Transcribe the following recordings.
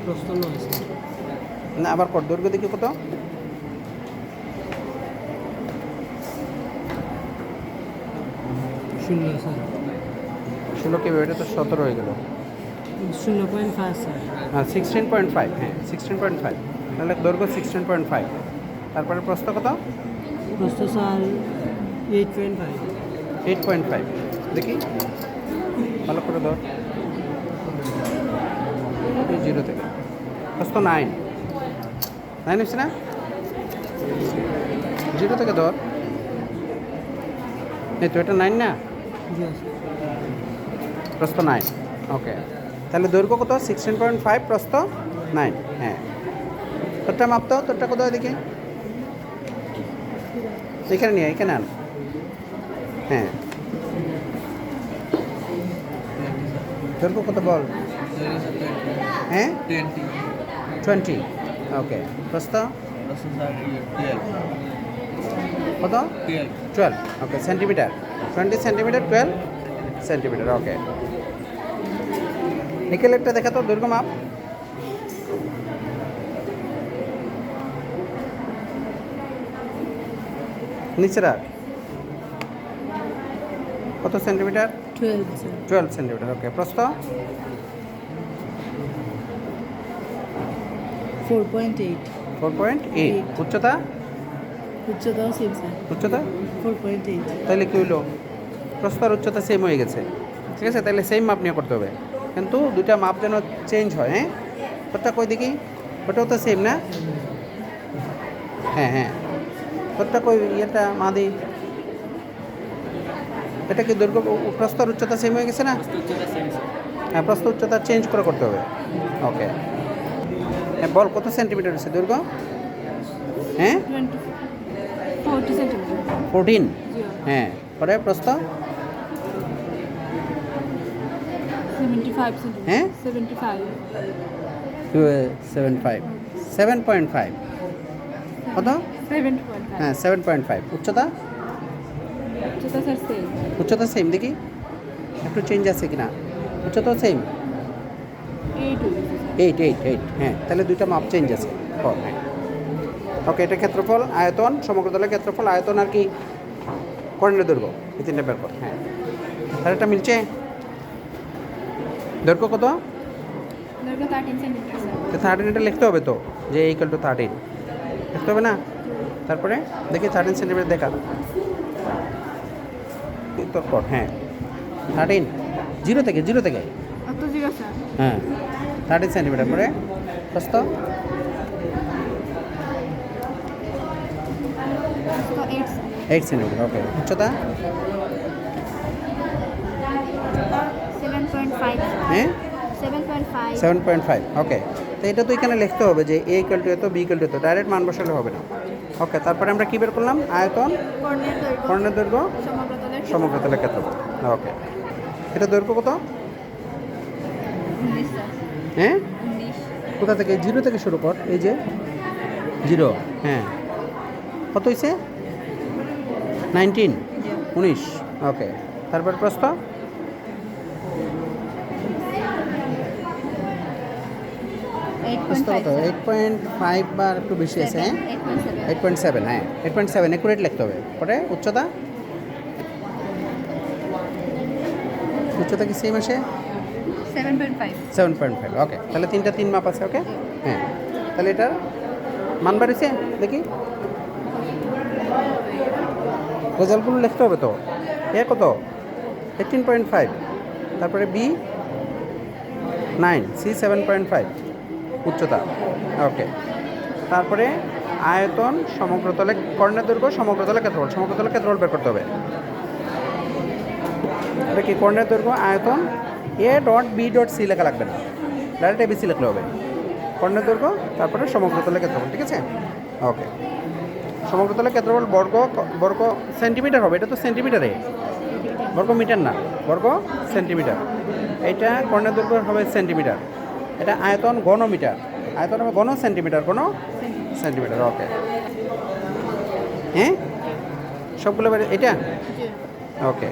প্রস্থ 9 স্যার। না আবার কর, দৈর্ঘ্য দেখি কত? 0 স্যার। 16 কি, এটা তো 17 হয়ে গেল। 0.5 স্যার। হ্যাঁ 16.5, হ্যাঁ 16.5, তাহলে দৈর্ঘ্য 16.5। তারপরে প্রস্থ কত? প্রস্থ স্যার 8.5। 8.5 দেখি, ভালো করে ধর, এই 0 থেকে প্রস্থ 9 হচ্ছে না? 0 থেকে ধর, এই তো এটা 9 না? জি স্যার। প্রস্থ 9, ওকে। তাহলে দৈর্ঘ্য কত? 16.5, প্রস্থ 9। হ্যাঁ, তোরটা মাপতো, তোরটা কোথায় দেখি, এখানে নিয়ে, এখানে আন। হ্যাঁ, দৈর্ঘ্য কত বল? হ্যাঁ 20, ওকে। প্রস্থ কত? 12, ওকে। সেন্টিমিটার 20 সেন্টিমিটার, 12 সেন্টিমিটার, ওকে। নিকেলেরটা দেখা তো, দৈর্ঘ্য মাপ। নিচে রাখ, কত সেন্টিমিটার? 12 স্যার। 12 সেন্টিমিটার, ওকে। প্রস্থ 4.8। 4.8। উচ্চতা? উচ্চতাও সেম স্যার। উচ্চতা 4.8। তাহলে কী হইলো? প্রস্থ আর উচ্চতা সেম হয়ে গেছে, ঠিক আছে? তাহলে সেম মাপ নিয়ে করতে হবে, কিন্তু দুইটা মাপ যেন চেঞ্জ হয়। হ্যাঁ, তোরটা কই দেখি, ওটাও তো সেম না? হ্যাঁ হ্যাঁ, তোরটা কই, ইয়েটা মাদি, এটা কি দৈর্ঘ্য, প্রস্থ আর উচ্চতা সেম হয়ে গেছে না? হ্যাঁ, প্রস্থ উচ্চতা চেঞ্জ করে করতে হবে, ওকে। হ্যাঁ বল, কত সেন্টিমিটার হচ্ছে দৈর্ঘ্য? হ্যাঁ 40 সেন্টিমিটার। 14, হ্যাঁ। পরে প্রস্থ? 75 সেন্টিমিটার। হ্যাঁ 75। 7.5, 7.5, কত? 7.5। হ্যাঁ 7.5। উচ্চতা? উচ্চতা স্যার সেম। উচ্চতা সেম দেখি, একটু চেঞ্জ আছে কি না? উচ্চতাও সেম, 8। 8, হ্যাঁ। তাহলে দুইটা মাপ চেঞ্জ আছে, হ্যাঁ, ওকে। এটা ক্ষেত্রফল, আয়তন, সমগ্রতলের ক্ষেত্রফল, আয়তন আর কি, কর্ণের দৈর্ঘ্য, এই তিনটা বের কর। হ্যাঁ, তাহলে এটা মিলছে। দৈর্ঘ্য কত? দৈর্ঘ্য 13 সেন্টিমিটার স্যার। 13, এটা লিখতে হবে তো, যে ইকুয়াল টু 13 লিখতে হবে না? তারপরে দেখি 13 সেন্টিমিটার দেখা, উত্তর কর। হ্যাঁ 13, 0 থেকে, 0 থেকে, অত জিরো স্যার। হ্যাঁ 13 সেন্টিমিটার। পরে প্রস্থ? প্রস্থ 8 সেন্টিমিটার, ওকে। উচ্চতা? 7.5। হ্যাঁ 7.5। 7.5, ওকে। তো এটা তো এখানে লিখতে হবে যে এ ইকুয়াল টু এত, বি ইকুয়াল টু এত, ডাইরেক্ট মান বসালে হবে না, ওকে। তারপরে আমরা কী বের করলাম? আয়তন, কর্ণের দৈর্ঘ্য, সমগ্রতলের ক্ষেত্রফল, ওকে। এটা দৈর্ঘ্য কত? 19 স্যার। হ্যাঁ 19। কোথা থেকে? 0 থেকে শুরু কর, এই যে 0, হ্যাঁ। কত হয়েছে? 19, 19, ওকে। তারপর প্রস্থ? প্রস্থ কত? 8.5 বা একটু বেশি আছে, হ্যাঁ 8.7, হ্যাঁ 8.7 একুরেট লিখতে হবে। পরে উচ্চতা? উচ্চতা কি সেম আসে? 7.5। 7.5, ওকে। তাহলে তিনটা 3 মাপ আছে, ওকে। হ্যাঁ, তাহলে এটার মান বাড়িছে দেখি, রেজাল্টগুলো লিখতে হবে তো। এ কত? 18.5, তারপরে বি 9, সি 7.5, উচ্চতা, ওকে। তারপরে আয়তন, সমগ্রতলে, কর্ণের দৈর্ঘ্য, সমগ্রতলের ক্ষেত্রফল, সমগ্রতলের ক্ষেত্রফল বের করতে হবে। এটা কি? কর্ণের দৈর্ঘ্য, আয়তন, a dot b dot c লেখা লাগবে না, ডাইরেক্ট এবিসি লিখলে হবে। কর্ণের দৈর্ঘ্য, তারপরে সমগ্রতলের ক্ষেত্রফল, ঠিক আছে, ওকে। সমগ্রতলের ক্ষেত্রফল বর্গ, বর্গ সেন্টিমিটার হবে, এটা তো সেন্টিমিটারে, বর্গ মিটার না, বর্গ সেন্টিমিটার। এইটা কর্ণের দৈর্ঘ্য হবে সেন্টিমিটার, এটা আয়তন ঘনমিটার, আয়তন হবে ঘন সেন্টিমিটার, ঘন সেন্টিমিটার, ওকে। হ্যাঁ সবগুলো এটা, ওকে।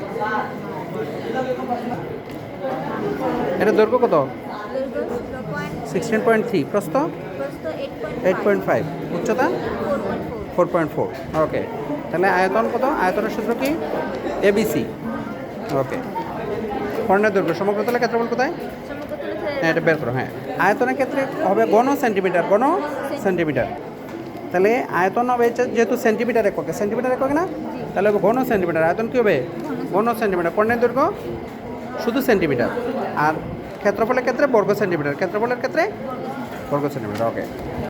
এটা দৈর্ঘ্য কত? 16.3, প্রস্থ প্রস্থ 8.5, উচ্চতা 4.4 4.4। ওকে, তাহলে আয়তন কত? আয়তনের সূত্র কি? এবিসি। ওকে, কর্ণের দৈর্ঘ্য সমগ্র তলের ক্ষেত্রফল কোথায়? হ্যাঁ, এটা বের করো। হ্যাঁ, আয়তনের ক্ষেত্রে হবে ঘন সেন্টিমিটার, ঘন সেন্টিমিটার। তাহলে আয়তন হবে যেহেতু সেন্টিমিটার এককে, সেন্টিমিটার এককে না, তাহলে হবে ঘন সেন্টিমিটার। আয়তন কী হবে? ঘন সেন্টিমিটার। কর্ণের দৈর্ঘ্য শুধু সেন্টিমিটার, আর ক্ষেত্রফলের ক্ষেত্রে বর্গ সেন্টিমিটার, ক্ষেত্রফলের ক্ষেত্রে বর্গ সেন্টিমিটার। ওকে।